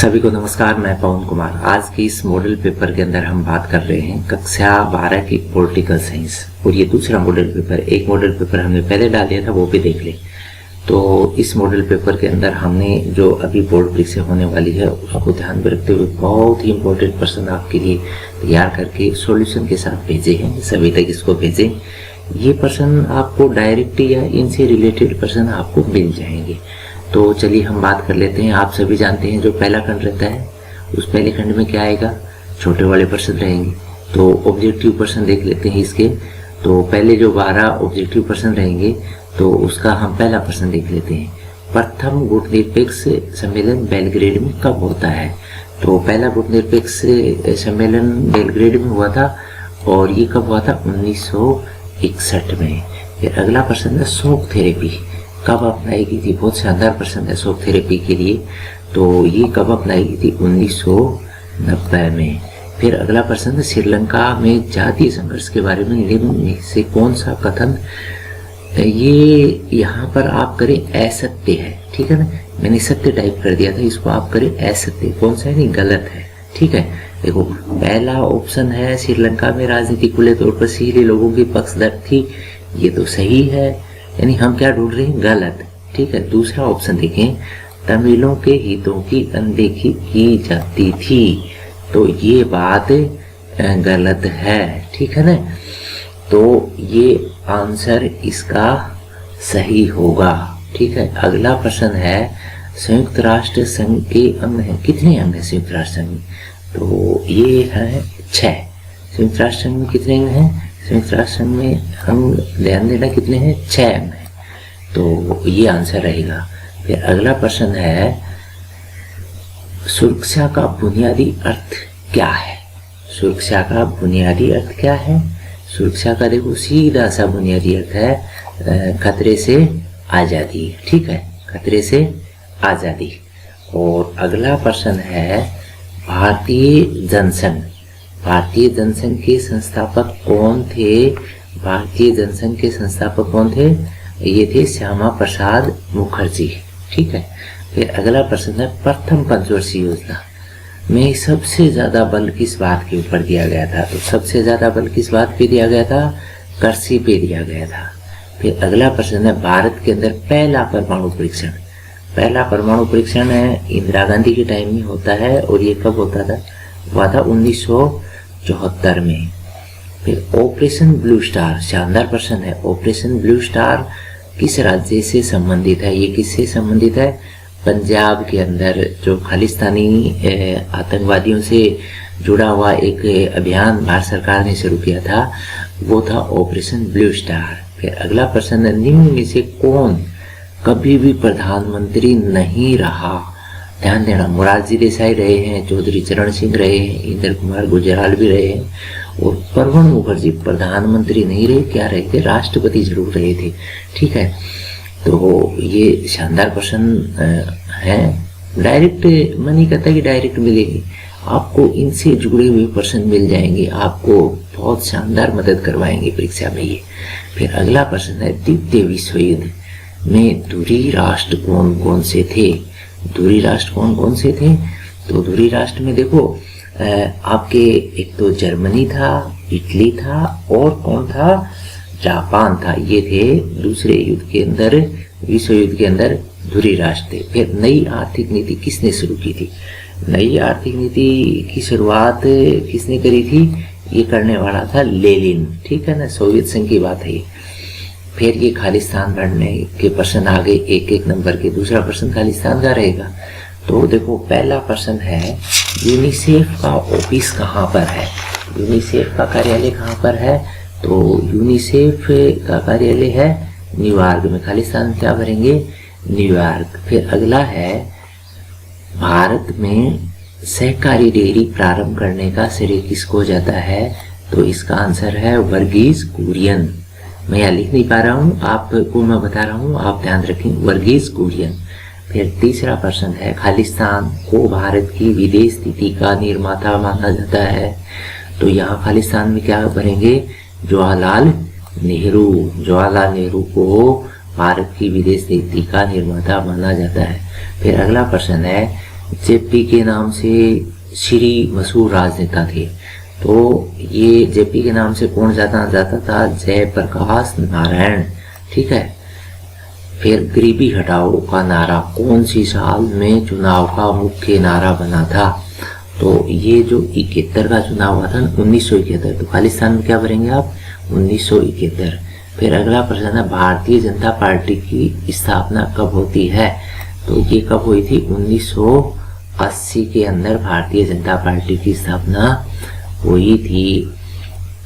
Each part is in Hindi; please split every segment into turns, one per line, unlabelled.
सभी को नमस्कार। मैं पवन कुमार। आज की इस मॉडल पेपर के अंदर हम बात कर रहे हैं कक्षा 12 की पॉलिटिकल साइंस, और ये दूसरा मॉडल पेपर। एक मॉडल पेपर हमने पहले डाल दिया था, वो भी देख ले। तो इस मॉडल पेपर के अंदर हमने जो अभी बोर्ड परीक्षा होने वाली है उसको ध्यान में रखते हुए बहुत ही इंपॉर्टेंट प्रश्न आपके लिए तैयार करके सॉल्यूशन के साथ भेजे हैं। सभी तक इसको भेजें। ये प्रश्न आपको डायरेक्ट या इनसे रिलेटेड प्रश्न आपको मिल जाएंगे। तो चलिए हम बात कर लेते हैं। आप सभी जानते हैं जो पहला खंड रहता है उस पहले खंड में क्या आएगा, छोटे वाले प्रश्न रहेंगे। तो ऑब्जेक्टिव प्रश्न देख लेते हैं इसके। तो पहले जो 12 ऑब्जेक्टिव प्रश्न रहेंगे तो उसका हम पहला प्रश्न देख लेते हैं। प्रथम गुटनिरपेक्ष सम्मेलन बेलग्रेड में कब होता है? तो पहला गुटनिरपेक्ष सम्मेलन बेलग्रेड में हुआ था, और ये कब हुआ था? 1961 में। फिर अगला प्रश्न है शॉक थेरेपी कब अपनाई गई थी? बहुत शानदार प्रश्न है शॉक थेरेपी के लिए। तो ये कब अपनाई गई थी? 1990 में। फिर अगला प्रश्न है श्रीलंका में जातीय संघर्ष के बारे में निम्न में से कौन सा कथन, ये यहाँ पर आप करें असत्य है, ठीक है ना। मैंने सत्य टाइप कर दिया था, इसको आप करें असत्य। कौन सा है? नहीं, गलत है, ठीक है। देखो पहला ऑप्शन है श्रीलंका में राजनीति खुले तौर पर सीधे लोगों की पक्षधर थी, ये तो सही है, यानी हम क्या ढूंढ रहे हैं? गलत, ठीक है। दूसरा ऑप्शन देखें, तमिलों के हितों की अनदेखी की जाती थी, तो ये बात गलत है, ठीक है ना। तो ये आंसर इसका सही होगा, ठीक है। अगला प्रश्न है संयुक्त राष्ट्र संघ के अंग हैं, कितने अंग हैं संयुक्त राष्ट्र संघ? तो ये है 6। संयुक्त राष्ट्र संघ में कितने अंग हैं? संयुक्त राष्ट्र संघ में अंग ध्यान देना कितने हैं? 6 अंग हैं। तो ये आंसर रहेगा। फिर अगला प्रश्न है सुरक्षा का बुनियादी अर्थ क्या है? सुरक्षा का बुनियादी अर्थ क्या है? सुरक्षा का देखो सीधा सा बुनियादी अर्थ है खतरे से आजादी, ठीक है, खतरे से आजादी। और अगला प्रश्न है भारतीय जनसंघ। भारतीय जनसंघ के संस्थापक कौन थे? भारतीय जनसंघ के संस्थापक कौन थे? ये थे श्यामा प्रसाद मुखर्जी, ठीक है। फिर अगला प्रश्न है प्रथम पंचवर्षीय योजना में सबसे ज्यादा बल किस बात के ऊपर दिया गया था? तो सबसे ज्यादा बल किस बात पे दिया गया था? कृषि पे दिया गया था। फिर अगला प्रश्न है भारत के अंदर पहला परमाणु परीक्षण। पहला परमाणु परीक्षण है इंदिरा गांधी के टाइम में होता है, और ये कब होता था? हुआ था 1974 में। फिर ऑपरेशन ब्लू स्टार, शानदार प्रश्न है। ऑपरेशन ब्लू स्टार किस राज्य से संबंधित है? ये किससे संबंधित है? पंजाब के अंदर जो खालिस्तानी आतंकवादियों से जुड़ा हुआ एक अभियान भारत सरकार ने शुरू किया था, वो था ऑपरेशन ब्लू स्टार। फिर अगला प्रश्न है निम्न में से कौन कभी भी प्रधानमंत्री नहीं रहा? ध्यान देना, मोरारजी देसाई रहे हैं, चौधरी चरण सिंह रहे हैं, इंद्र कुमार गुजराल भी रहे हैं, और प्रणब मुखर्जी प्रधानमंत्री नहीं रहे। क्या रहे थे? राष्ट्रपति जरूर रहे थे, ठीक है। तो ये शानदार प्रश्न है। डायरेक्ट मैं नहीं कहता कि डायरेक्ट मिलेगी, आपको इनसे जुड़े हुए प्रश्न मिल जाएंगे, आपको बहुत शानदार मदद करवाएंगे परीक्षा में ये। फिर अगला प्रश्न है द्वितीय विश्व युद्ध में धुरी राष्ट्र कौन कौन से थे? धुरी राष्ट्र कौन कौन से थे? तो धुरी राष्ट्र में देखो आपके एक तो जर्मनी था, इटली था, और कौन था? जापान था। ये थे दूसरे युद्ध के अंदर, विश्व युद्ध के अंदर धुरी राष्ट्र थे। फिर नई आर्थिक नीति किसने शुरू की थी? नई आर्थिक नीति की शुरुआत किसने करी थी? ये करने वाला था लेनिन, ठीक है ना, सोवियत संघ की बात है ये। फिर ये खालिस्तान लड़ने के प्रश्न आ गए एक एक नंबर के। दूसरा प्रश्न खालिस्तान का रहेगा। तो देखो पहला प्रश्न है यूनिसेफ का ऑफिस कहाँ पर है? यूनिसेफ का कार्यालय कहाँ पर है? तो यूनिसेफ का कार्यालय है न्यूयॉर्क में। खालिस्तान क्या भरेंगे? न्यूयॉर्क। फिर अगला है भारत में सहकारी डेयरी प्रारंभ करने का श्रेय किसको जाता है? तो इसका आंसर है वर्गीज कुरियन। मैं यहाँ लिख नहीं पा रहा हूँ, आपको मैं बता रहा हूँ, आप ध्यान रखें, वर्गीज कुरियन। फिर तीसरा प्रश्न है खालिस्तान को भारत की विदेश नीति का निर्माता माना जाता है। तो यहाँ खालिस्तान में क्या भरेंगे? जवाहरलाल नेहरू। जवाहरलाल नेहरू को भारत की विदेश नीति का निर्माता माना जाता है। फिर अगला प्रश्न है जेपी के नाम से श्री मशहूर राजनेता थे। तो ये जेपी के नाम से कौन जाता था? जयप्रकाश नारायण। ठीक है। फिर गरीबी हटाओ का नारा कौन सी साल में चुनाव का मुख्य नारा बना था? तो ये जो 71 का चुनाव हुआ था, 1971। तो खालिस्तान में क्या भरेंगे आप? 1971। फिर अगला प्रश्न है, भारतीय जनता पार्टी की स्थापना कब होती है? तो ये कब हुई थी? 1980 के अंदर भारतीय जनता पार्टी की स्थापना हुई थी।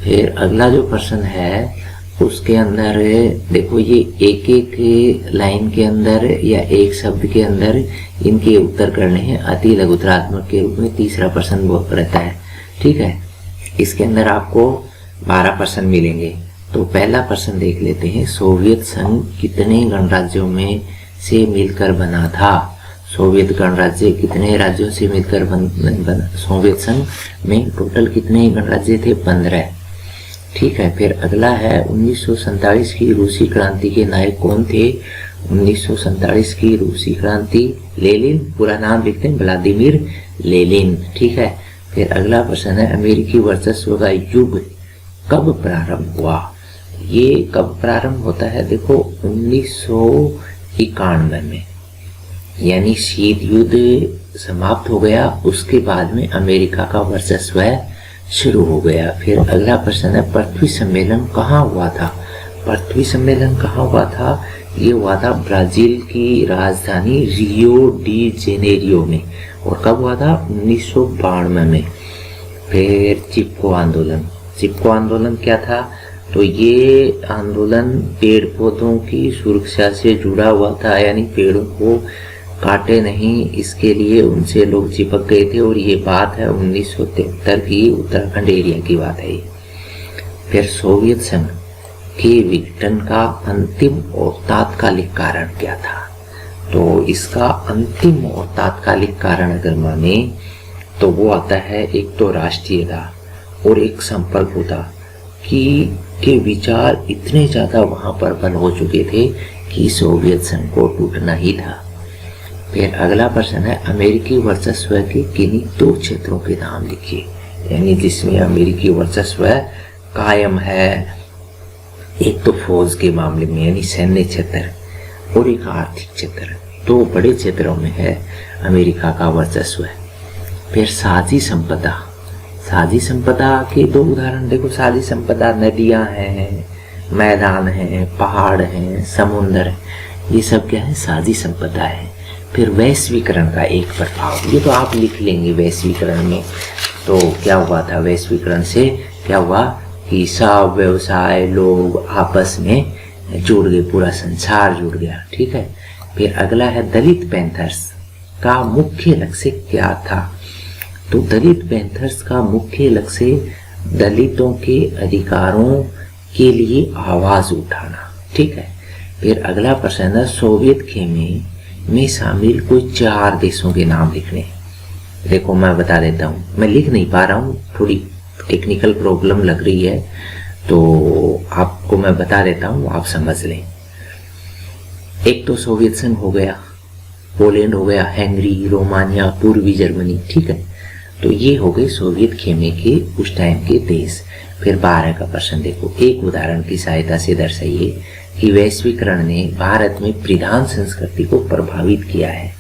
फिर अगला जो प्रश्न है उसके अंदर देखो, ये एक एक लाइन के अंदर या एक शब्द के अंदर इनके उत्तर करने हैं अति लघुतरात्मक के रूप में। तीसरा प्रश्न वो रहता है। ठीक है। इसके अंदर आपको 12 प्रश्न मिलेंगे। तो पहला प्रश्न देख लेते हैं, सोवियत संघ कितने गणराज्यों में से मिलकर बना था? सोवियत गणराज्य कितने राज्यों से मिलकर बना? सोवियत संघ में टोटल कितने गणराज्य थे? 15। ठीक है। फिर अगला है, 1947 की रूसी क्रांति के नायक कौन थे? 1947 की रूसी क्रांति, लेनिन। पूरा नाम लिखते हैं, व्लादिमीर लेनिन। ठीक है। फिर अगला प्रश्न है, अमेरिकी वर्चस्व का युग कब प्रारंभ हुआ? ये कब प्रारंभ होता है? देखो 1991 में, यानी शीत युद्ध समाप्त हो गया, उसके बाद में अमेरिका का वर्चस्व शुरू हो गया। फिर अगला प्रश्न है, पृथ्वी सम्मेलन कहाँ हुआ था? पृथ्वी सम्मेलन कहाँ हुआ था? ये हुआ था ब्राजील की राजधानी रियो डी जेनेरियो में। और कब हुआ था? 1992 में। फिर चिपको आंदोलन। चिपको आंदोलन क्या था? तो ये आंदोलन पेड़ पौधों की सुरक्षा से जुड़ा हुआ था, यानी पेड़ों को काटे नहीं, इसके लिए उनसे लोग चिपक गए थे। और ये बात है 1973 की, उत्तराखंड एरिया की बात है ये। फिर सोवियत संघ के विघटन का अंतिम और तात्कालिक कारण क्या था? तो इसका अंतिम और तात्कालिक कारण अगर माने तो वो आता है, एक तो राष्ट्रीयता और एक संपर्क होता के विचार इतने ज्यादा वहां पर बल हो चुके थे कि सोवियत संघ को टूटना ही था। फिर अगला प्रश्न है, अमेरिकी वर्चस्व के किन्हीं 2 क्षेत्रों के नाम लिखिए, यानी जिसमें अमेरिकी वर्चस्व कायम है। एक तो फौज के मामले में, यानी सैन्य क्षेत्र, और एक आर्थिक क्षेत्र। 2 बड़े क्षेत्रों में है अमेरिका का वर्चस्व। फिर साझी संपदा। साझी संपदा के 2 उदाहरण देखो। साझी संपदा नदियां हैं, मैदान हैं, पहाड़ हैं, समुद्र है, ये सब क्या है? साझी संपदा है। फिर वैश्वीकरण का एक प्रभाव, ये तो आप लिख लेंगे वैश्वीकरण में। तो क्या हुआ था? वैश्वीकरण से क्या हुआ कि सब व्यवसाय लोग आपस में जुड़ गए, पूरा संसार जुड़ गया। ठीक है। फिर अगला है, दलित पैंथर्स का मुख्य लक्ष्य क्या था? तो दलित पैंथर्स का मुख्य लक्ष्य दलितों के अधिकारों के लिए आवाज उठाना। ठीक है। फिर अगला प्रश्न है, सोवियत खेमे में शामिल कोई 4 देशों के नाम लिखने। देखो मैं बता देता हूँ, मैं लिख नहीं पा रहा हूँ, थोड़ी टेक्निकल प्रॉब्लम लग रही है, तो आपको मैं बता देता हूँ, आप समझ लें। एक तो सोवियत संघ हो गया, पोलैंड हो गया, हंगरी, रोमानिया, पूर्वी जर्मनी। ठीक है। तो ये हो गए सोवियत खेमे के उस टाइम के देश। फिर 12 का प्रश्न देखो, एक उदाहरण की सहायता से दर्शाइए कि वैश्वीकरण ने भारत में परिधान संस्कृति को प्रभावित किया है।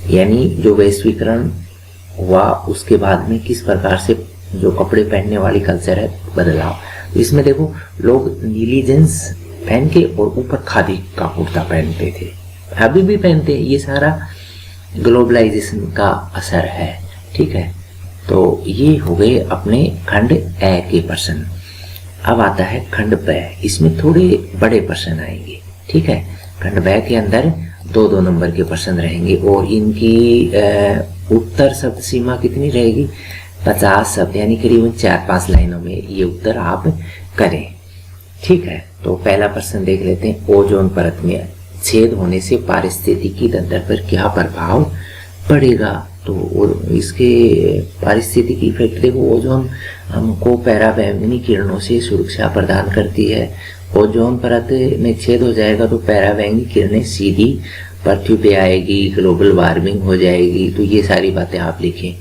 यानी जो वैश्वीकरण हुआ उसके बाद में किस प्रकार से जो कपड़े पहनने वाली कल्चर है बदलाव। तो इसमें देखो, लोग नीली जींस पहन के और ऊपर खादी का कुर्ता पहनते थे, अभी भी पहनते हैं। ये सारा ग्लोबलाइजेशन का असर है। ठीक है। तो ये हो गए अपने खंड ए के प्रश्न। अब आता है खंड ब, इसमें थोड़े बड़े प्रश्न आएंगे। ठीक है। खंड ब के अंदर 2-2 नंबर के प्रश्न रहेंगे और इनकी उत्तर शब्द सीमा कितनी रहेगी? 50 शब्द, यानी करीबन 4-5 लाइनों में ये उत्तर आप करें। ठीक है। तो पहला प्रश्न देख लेते हैं, ओजोन परत में छेद होने से पारिस्थितिकी तंत्र पर क्या प्रभाव पड़ेगा? तो इसके पारिस्थितिकी इफेक्ट देखो, ओजोन हमको पराबैंगनी किरणों से सुरक्षा प्रदान करती है। ओजोन परत में छेद हो जाएगा तो पराबैंगनी किरणें सीधी पृथ्वी पे आएगी, ग्लोबल वार्मिंग हो जाएगी, तो ये सारी बातें आप लिखें।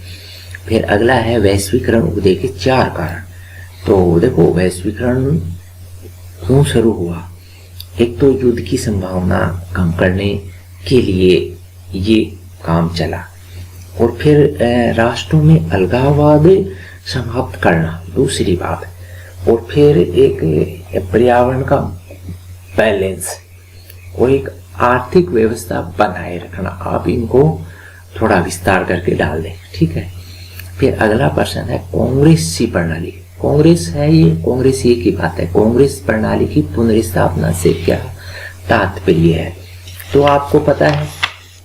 फिर अगला है वैश्वीकरण उदय के 4 कारण। तो देखो वैश्वीकरण क्यों शुरू हुआ? एक तो युद्ध की संभावना कम करने के लिए ये काम चला, और फिर राष्ट्रों में अलगाववाद समाप्त करना दूसरी बात, और फिर एक पर्यावरण का बैलेंस और एक आर्थिक व्यवस्था बनाए रखना। आप इनको थोड़ा विस्तार करके डाल दें, ठीक है। फिर अगला प्रश्न है कांग्रेसी प्रणाली। कांग्रेस है ये, कांग्रेस ये की बात है, कांग्रेस प्रणाली की पुनर्स्थापना से क्या तात्पर्य है? तो आपको पता है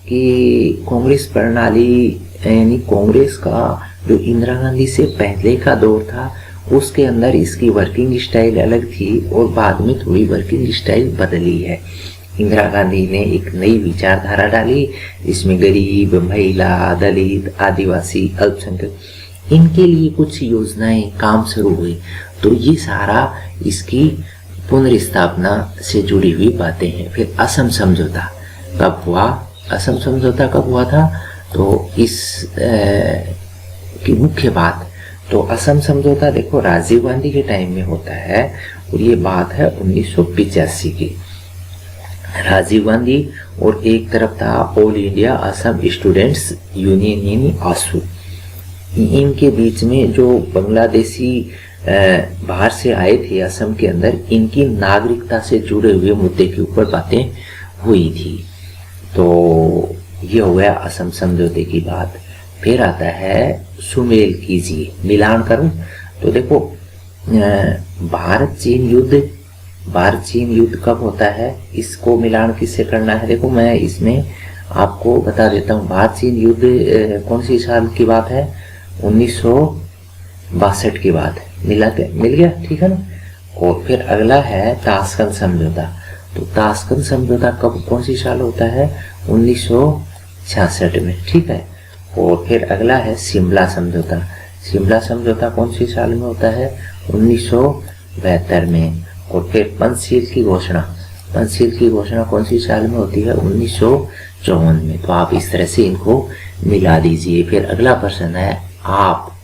कि कांग्रेस प्रणाली यानी कांग्रेस का जो इंदिरा गांधी से पहले का दौर था उसके अंदर इसकी वर्किंग स्टाइल अलग थी, और बाद में थोड़ी वर्किंग स्टाइल बदली है। इंदिरा गांधी ने एक नई विचारधारा डाली, इसमें गरीब, महिला, दलित, आदिवासी, अल्पसंख्यक इनके लिए कुछ योजनाएं काम शुरू हुई। तो ये सारा इसकी पुनर्स्थापना से जुड़ी हुई बातें हैं। फिर असम समझौता कब हुआ? असम समझौता कब हुआ था? तो इस की मुख्य बात, तो असम समझौता देखो राजीव गांधी के टाइम में होता है, और ये बात है 1985 की। राजीव गांधी और एक तरफ था all India Assam students union यानी आसू, इनके बीच में जो बांग्लादेशी बाहर से आए थे असम के अंदर, इनकी नागरिकता से जुड़े हुए मुद्दे के ऊपर बातें हुई थी। तो ये हो गया असम समझौते की बात। फिर आता है सुमेल कीजिए, मिलान करूं। तो देखो भारत चीन युद्ध कब होता है, इसको मिलान किससे करना है? देखो मैं इसमें आपको बता देता हूँ। भारत चीन युद्ध कौन सी साल की बात है? 1962 की बात है। मिल गया, ठीक है ना। और फिर अगला है ताशकंद समझौता। तो ताशकंद समझौता कब कौन सी साल होता है? 1966 में, ठीक है। और फिर अगला है शिमला समझौता। शिमला समझौता कौन सी साल में होता है? 1972 में। और फिर पंचशील की घोषणा कौन सी साल में होती है? 1954 में। तो आप इस तरह से इनको मिला दीजिए। फिर अगला प्रश्न है, आप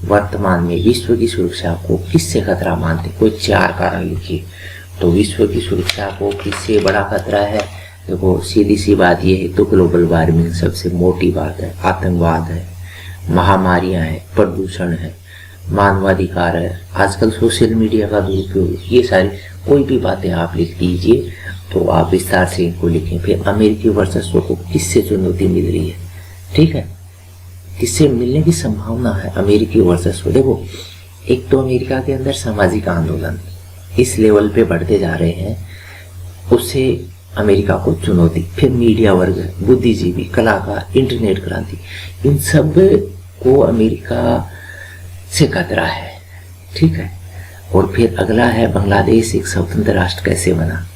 वर्तमान में विश्व की सुरक्षा को किससे खतरा मानते? कोई 4 कारण लिखिए। तो विश्व की सुरक्षा को किससे बड़ा खतरा है? देखो सीधी सी बात ये है, तो ग्लोबल वार्मिंग सबसे मोटी बात है, आतंकवाद है, महामारियां हैं, प्रदूषण है, मानवाधिकार है, आजकल सोशल मीडिया का दुरुपयोग, ये सारी कोई भी बातें आप लिख दीजिए। तो आप विस्तार से इनको लिखें। फिर अमेरिकी वर्चस्व को किससे चुनौती मिल रही है? ठीक है, किससे मिलने की संभावना है अमेरिकी वर्चस्व? देखो एक तो अमेरिका के अंदर सामाजिक आंदोलन इस लेवल पे बढ़ते जा रहे हैं, उससे अमेरिका को चुनौती। फिर मीडिया वर्ग, बुद्धिजीवी, कलाकार, इंटरनेट क्रांति, इन सब को अमेरिका से खतरा है, ठीक है। और फिर अगला है बांग्लादेश एक स्वतंत्र राष्ट्र कैसे बना?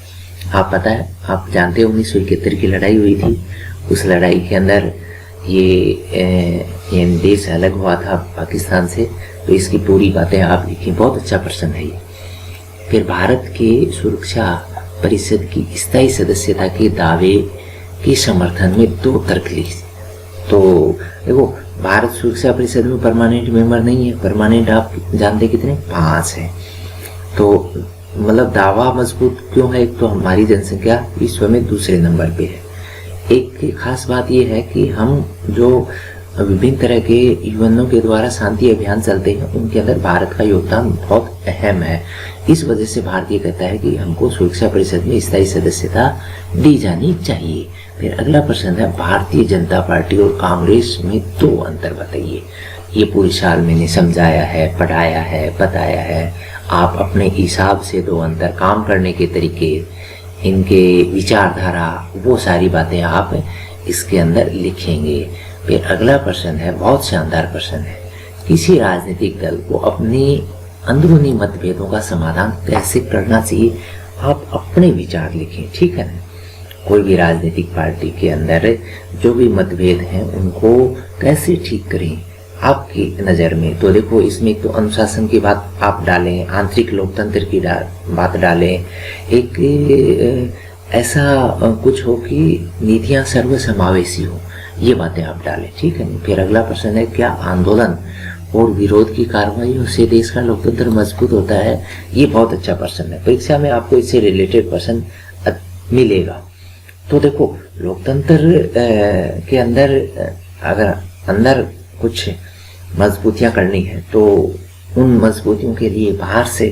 आप पता है, आप जानते हो 1971 की लड़ाई हुई थी। उस लड़ाई के अंदर ये देश अलग हुआ था पाकिस्तान से। तो इसकी पूरी बातें आप लिखी, बहुत अच्छा प्रश्न है ये। फिर भारत के सुरक्षा परिषद की स्थायी सदस्यता के दावे के समर्थन में 2 तर्क लिखे। तो देखो भारत सुरक्षा परिषद में परमानेंट मेंबर नहीं है, परमानेंट आप जानते कितने? 5 है। तो मतलब दावा मजबूत क्यों है? एक तो हमारी जनसंख्या विश्व में दूसरे नंबर पे है। एक खास बात यह है कि हम जो विभिन्न तरह के यूएनओ के द्वारा शांति अभियान चलते हैं, उनके अंदर भारत का योगदान बहुत अहम है। इस वजह से भारतीय कहता है कि हमको सुरक्षा परिषद में स्थायी सदस्यता दी जानी चाहिए। फिर अगला प्रश्न है, भारतीय जनता पार्टी और कांग्रेस में 2 अंतर बताइए। ये पूरी साल मैंने समझाया है, पढ़ाया है, बताया है। आप अपने हिसाब से 2 अंतर, काम करने के तरीके, इनके विचारधारा, वो सारी बातें आप इसके अंदर लिखेंगे। फिर अगला प्रश्न है, बहुत शानदार प्रश्न है, किसी राजनीतिक दल को अपने अंदरूनी मतभेदों का समाधान कैसे करना चाहिए? आप अपने विचार लिखें, ठीक है ना। कोई भी राजनीतिक पार्टी के अंदर जो भी मतभेद हैं उनको कैसे ठीक करें आपकी नज़र में? तो देखो इसमें एक तो अनुशासन की बात आप डालें, आंतरिक लोकतंत्र की बात डालें, एक ऐसा कुछ हो कि नीतियां सर्वसमावेशी हो, ये बातें आप डालें, ठीक है। फिर अगला प्रश्न है, क्या आंदोलन और विरोध की कार्रवाइयों से देश का लोकतंत्र मजबूत होता है? ये बहुत अच्छा प्रश्न है, परीक्षा में आपको इससे रिलेटेड प्रश्न मिलेगा। तो देखो, लोकतंत्र के अंदर अगर अंदर कुछ मजबूतियां करनी है तो उन मजबूतियों के लिए बाहर से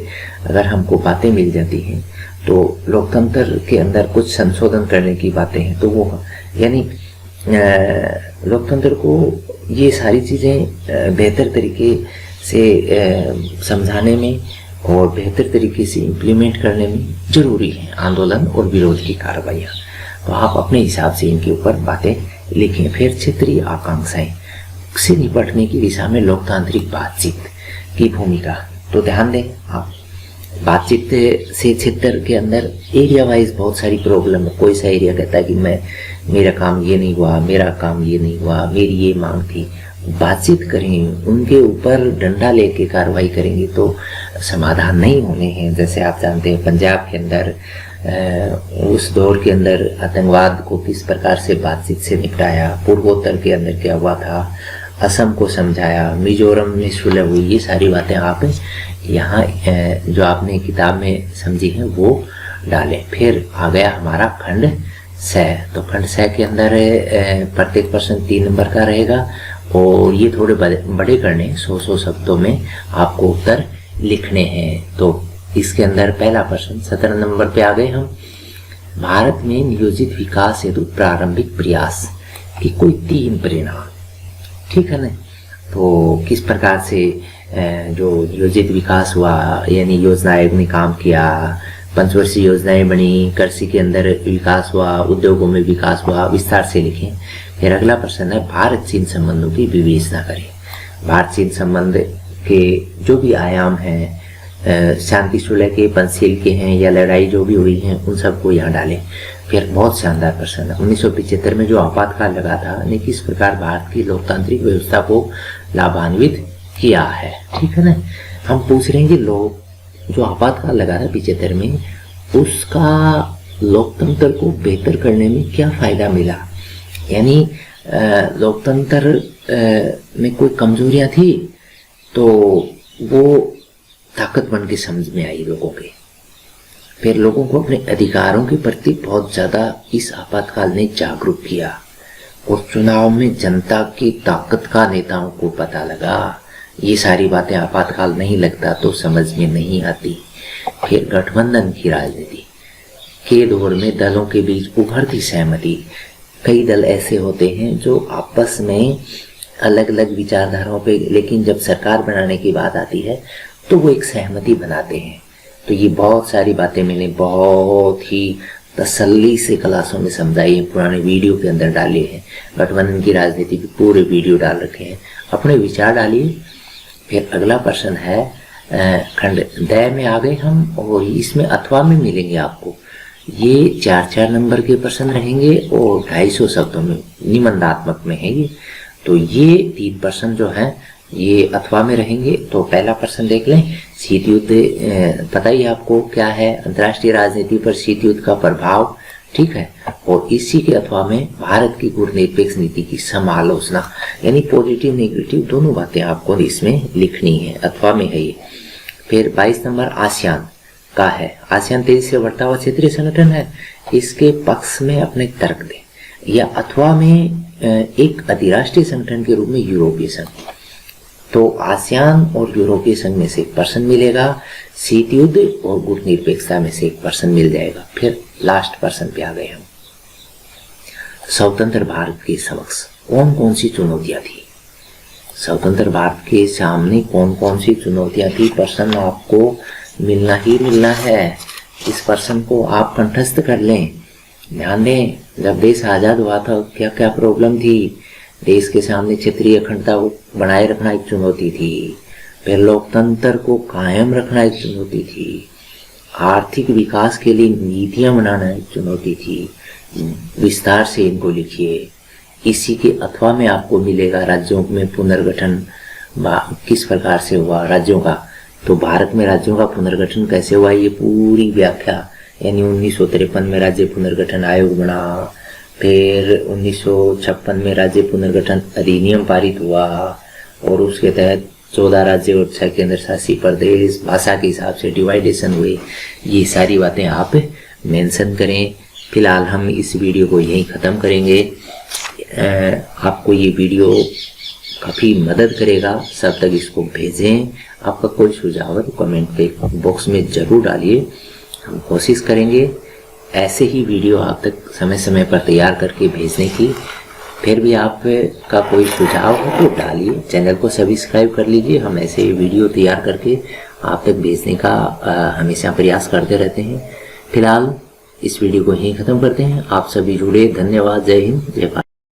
अगर हमको बातें मिल जाती हैं तो लोकतंत्र के अंदर कुछ संशोधन करने की बातें हैं, तो वो यानी लोकतंत्र को ये सारी चीज़ें बेहतर तरीके से समझाने में और बेहतर तरीके से इम्प्लीमेंट करने में ज़रूरी है आंदोलन और विरोध की कार्रवाइयाँ। तो आप अपने हिसाब से इनके ऊपर बातें लिखें। फिर क्षेत्रीय आकांक्षाएं से निपटने की दिशा में लोकतांत्रिक बातचीत की भूमिका, तो ध्यान दें आप, बातचीत से क्षेत्र के अंदर एरिया वाइज बहुत सारी प्रॉब्लम है। कोई सा एरिया कहता है कि मेरा काम ये नहीं हुआ, मेरा काम ये नहीं हुआ, मेरी ये मांग थी। बातचीत करें, उनके ऊपर डंडा लेके कार्रवाई करेंगे तो समाधान नहीं होने हैं। जैसे आप जानते हैं पंजाब के अंदर उस दौर के अंदर आतंकवाद को किस प्रकार से बातचीत से निपटाया, पूर्वोत्तर के अंदर क्या हुआ था, असम को समझाया, मिजोरम में सुलह हुई, ये सारी बातें आप यहाँ जो आपने किताब में समझी हैं वो डालें। फिर आ गया हमारा खंड स, तो खंड स के अंदर प्रत्येक प्रश्न 3 नंबर का रहेगा और ये थोड़े बड़े करने, 100 शब्दों में आपको उत्तर लिखने हैं। तो इसके अंदर पहला प्रश्न 17 नंबर पे आ गए हम, भारत में नियोजित विकास हेतु प्रारंभिक प्रयास की कोई 3 परिणाम, ठीक है ना। तो किस प्रकार से जो नियोजित विकास हुआ, यानी योजना आयोग ने काम किया, पंचवर्षीय योजनाएं बनी, कृषि के अंदर विकास हुआ, उद्योगों में विकास हुआ, विस्तार से लिखें। फिर अगला प्रश्न है, भारत चीन संबंधों की विवेचना करें। भारत चीन संबंध के जो भी आयाम हैं, शांति सुलह के, पंचशील के हैं या लड़ाई जो भी हुई है, उन सबको यहाँ डालें। फिर बहुत शानदार प्रश्न है, 1975 में जो आपातकाल लगा था ने किस प्रकार भारत की लोकतांत्रिक व्यवस्था को लाभान्वित किया है, ठीक है ना। हम पूछ रहे हैं कि लोग जो आपातकाल लगा था 75 में, उसका लोकतंत्र को बेहतर करने में क्या फायदा मिला, यानी लोकतंत्र में कोई कमजोरियां थी तो वो ताकत बन के समझ में आई लोगों के। फिर लोगों को अपने अधिकारों के प्रति बहुत ज्यादा इस आपातकाल ने जागरूक किया और चुनाव में जनता की ताकत का नेताओं को पता लगा। ये सारी बातें आपातकाल नहीं लगता तो समझ में नहीं आती। फिर गठबंधन की राजनीति के दौर में दलों के बीच उभरती सहमति, कई दल ऐसे होते हैं जो आपस में अलग अलग विचारधाराओं पे, लेकिन जब सरकार बनाने की बात आती है तो वो एक सहमति बनाते हैं। तो ये बहुत सारी बातें मैंने बहुत ही तसल्ली से क्लासों में समझाई है, पुराने वीडियो के अंदर डाले हैं। गठबंधन की राजनीति के पूरे वीडियो डाल रखे हैं, अपने विचार डालिए। फिर अगला प्रश्न है खंड द में आ गए हम, और इसमें अथवा में मिलेंगे आपको। ये 4-4 नंबर के प्रश्न रहेंगे और 250 शब्दों में, निबंधात्मक में है ये। तो ये 3 प्रश्न जो हैं ये अथवा में रहेंगे। तो पहला प्रश्न देख लें, शीत युद्ध पता ही आपको क्या है, अंतर्राष्ट्रीय राजनीति पर शीत युद्ध का प्रभाव, ठीक है। और इसी के अथवा में भारत की गुणनिरपेक्ष नीति की समालोचना, यानी पॉजिटिव नेगेटिव दोनों बातें आपको इसमें लिखनी है, अथवा में है ये। फिर 22 नंबर आसियान का है, आसियान तेजी से बढ़ता हुआ क्षेत्रीय संगठन है, इसके पक्ष में अपने तर्क दें। या अथवा में एक अधिराष्ट्रीय संगठन के रूप में यूरोपीय संघ, तो आसियान और यूरोपीय संघ में से 1% मिलेगा, शीत युद्ध और गुटनिरपेक्षता में से 1% मिल जाएगा। फिर लास्ट प्रश्न पे आ गए हम, स्वतंत्र भारत के समक्ष कौन कौन सी चुनौतियां थी। स्वतंत्र भारत के सामने कौन कौन सी चुनौतियां थी, प्रश्न आपको मिलना ही मिलना है। इस प्रश्न को आप कंठस्थ कर लें। ध्यान दें, जब देश आजाद हुआ था क्या क्या प्रॉब्लम थी। देश के सामने क्षेत्रीय अखंडता को बनाए रखना एक चुनौती थी, फिर लोकतंत्र को कायम रखना एक चुनौती थी, आर्थिक विकास के लिए नीतियां बनाना एक चुनौती थी। विस्तार से इनको लिखिए। इसी के अथवा में आपको मिलेगा राज्यों में पुनर्गठन किस प्रकार से हुआ राज्यों का। तो भारत में राज्यों का पुनर्गठन कैसे हुआ, ये पूरी व्याख्या यानी 1953 में राज्य पुनर्गठन आयोग बना, फिर 1956 में राज्य पुनर्गठन अधिनियम पारित हुआ और उसके तहत 14 राज्य और 6 केंद्र शासित प्रदेश, भाषा के हिसाब से डिवाइडेशन हुए। ये सारी बातें आप मेंशन करें। फिलहाल हम इस वीडियो को यहीं ख़त्म करेंगे। आपको ये वीडियो काफ़ी मदद करेगा, सब तक इसको भेजें। आपका कोई सुझाव है तो कमेंट पे बॉक्स में ज़रूर डालिए, हम कोशिश करेंगे ऐसे ही वीडियो आप तक समय समय पर तैयार करके भेजने की। फिर भी आपका कोई सुझाव हो तो डालिए, चैनल को सब्सक्राइब कर लीजिए। हम ऐसे वीडियो तैयार करके आप तक भेजने का हमेशा प्रयास करते रहते हैं। फिलहाल इस वीडियो को यहीं ख़त्म करते हैं। आप सभी जुड़े, धन्यवाद। जय हिंद, जय भारत।